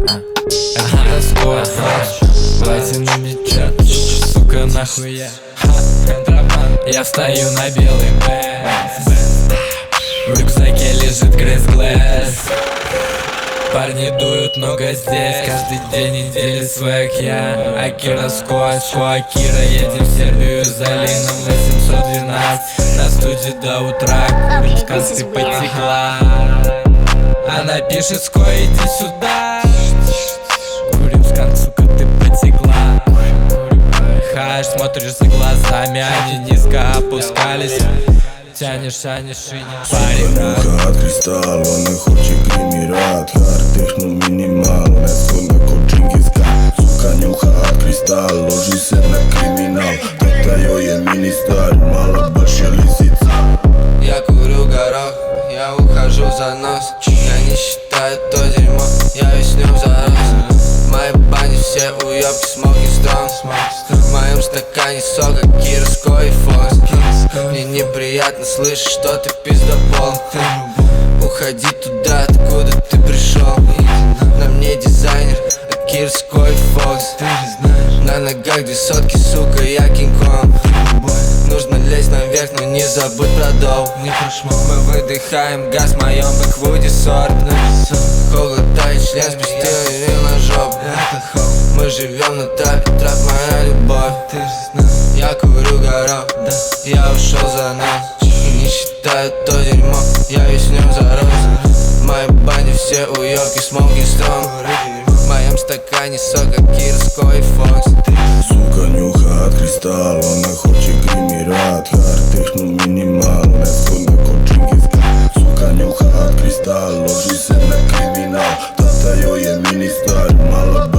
Акира скоро платина мечет, сука, нахуй я встаю на белый Бенз. В рюкзаке лежит Грейс Глэс. Парни дуют много здесь, каждый день недели свой океан. Акира сквозь, Акира, едем в Сербию за Лином 812. На студии до утра, курим, концы потекла. Она пишет: Ской, иди сюда. Курим, сука, ты потекла. Хаш, смотришь за глазами, они низко опускались. Тянешь и не парень. Нюха от кристалл, он не хоче гримират. Hard техно минимал, не сходна ко Džingis-Khan. Сука нюха от кристалл, ложи се на криминал. Тата joj je ministar, mala baš je lisica. Я курю горох, я ухожу за нос. Я не считаю то дерьмо, я весь в нем зарос. В моей бане все уёбки, смоки строн. В моем стакане сока, Кира, Ской и Фокс. Мне неприятно слышать, что ты пиздобол. Уходи туда, откуда ты пришел. На мне дизайнер, а Кира, Ской и Фокс. На ногах 2 сотки, сука, я Кинг-Конг. Нужно лезть наверх, но не забудь про доу. Мы выдыхаем газ в моем бэквуде сорт. Глотает член, спустил на жопу. Мы живем на трапе, трап моя любовь. Я курю горох, я ушел за нас. Не считаю то дерьмо, я весь в нем зарос. В моей бане все уёбки, смоки строн. В моем стакане сока, Кира, Ской и Фокс. Сука нюха от кристалл, он не хоче гримират. Hard техно минимал, не сходна ко Džingis-Khan. Сука нюха от кристалл, ложи се на криминал. Тата joj je ministar, mala